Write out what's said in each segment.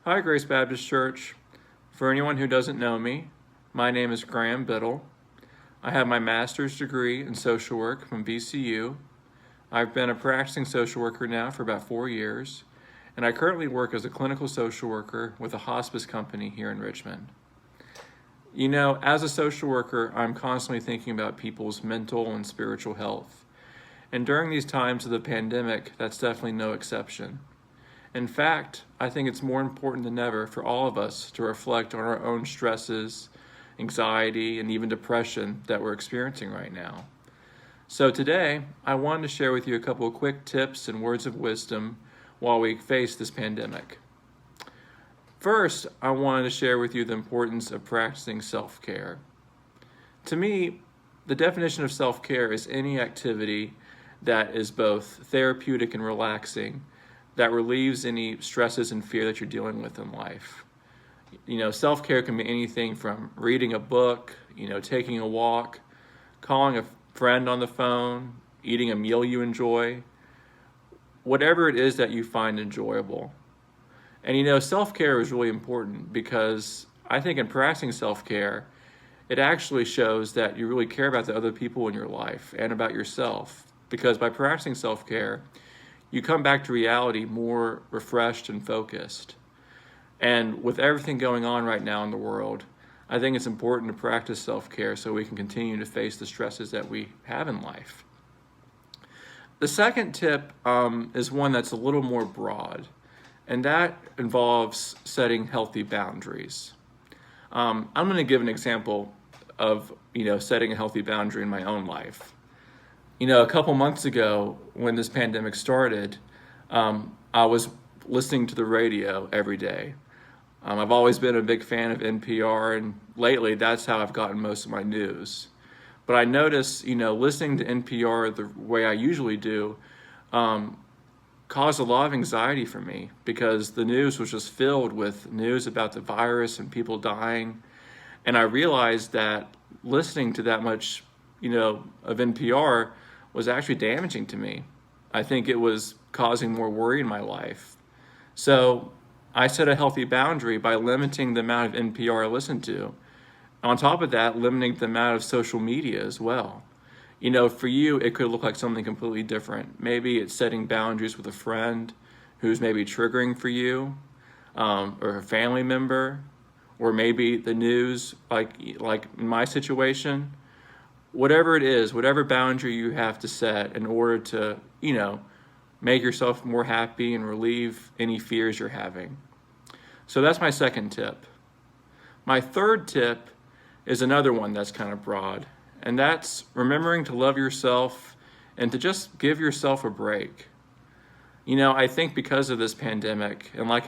Hi, Grace Baptist Church. For anyone who doesn't know me, my name is Graham Biddle. I have my master's degree in social work from VCU. I've been a practicing social worker now for about 4 years, and I currently work as a clinical social worker with a hospice company here in Richmond. You know, as a social worker, I'm constantly thinking about people's mental and spiritual health. And during these times of the pandemic, that's definitely no exception. In fact, I think it's more important than ever for all of us to reflect on our own stresses, anxiety, and even depression that we're experiencing right now. So today, I wanted to share with you a couple of quick tips and words of wisdom while we face this pandemic. First, I wanted to share with you the importance of practicing self-care. To me, the definition of self-care is any activity that is both therapeutic and relaxing, that relieves any stresses and fear that you're dealing with in life. You know, self-care can be anything from reading a book, taking a walk, calling a friend on the phone, eating a meal you enjoy, whatever it is that you find enjoyable. And self-care is really important because I think in practicing self-care, it actually shows that you really care about the other people in your life and about yourself. Because by practicing self-care, you come back to reality more refreshed and focused. And with everything going on right now in the world, I think it's important to practice self-care so we can continue to face the stresses that we have in life. The second tip is one that's a little more broad, and that involves setting healthy boundaries. I'm going to give an example of setting a healthy boundary in my own life. A couple months ago when this pandemic started, I was listening to the radio every day. I've always been a big fan of NPR, and lately that's how I've gotten most of my news. But I noticed, listening to NPR the way I usually do caused a lot of anxiety for me because the news was just filled with news about the virus and people dying. And I realized that listening to that much, of NPR was actually damaging to me. I think it was causing more worry in my life. So I set a healthy boundary by limiting the amount of NPR I listen to. On top of that, limiting the amount of social media as well. For you, it could look like something completely different. Maybe it's setting boundaries with a friend who's maybe triggering for you, or a family member, or maybe the news, like in my situation. Whatever it is, whatever boundary you have to set in order to, make yourself more happy and relieve any fears you're having. So that's my second tip. My third tip is another one that's kind of broad, and that's remembering to love yourself and to just give yourself a break. I think because of this pandemic, and like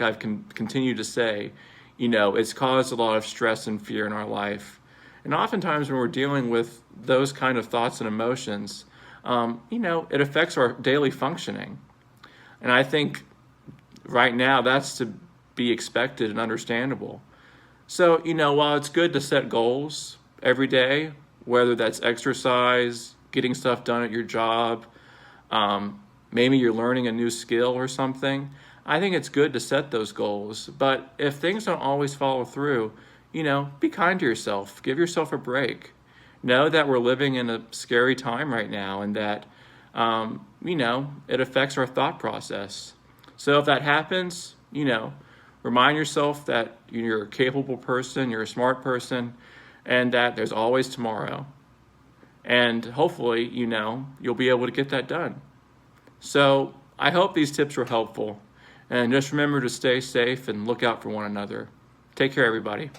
I've continued to say, it's caused a lot of stress and fear in our life. And oftentimes when we're dealing with those kind of thoughts and emotions, it affects our daily functioning. And I think right now that's to be expected and understandable. So, while it's good to set goals every day, whether that's exercise, getting stuff done at your job, maybe you're learning a new skill or something, I think it's good to set those goals. But if things don't always follow through, be kind to yourself. Give yourself a break. Know that we're living in a scary time right now and that, it affects our thought process. So if that happens, remind yourself that you're a capable person, you're a smart person, and that there's always tomorrow. And hopefully, you'll be able to get that done. So I hope these tips were helpful. And just remember to stay safe and look out for one another. Take care, everybody.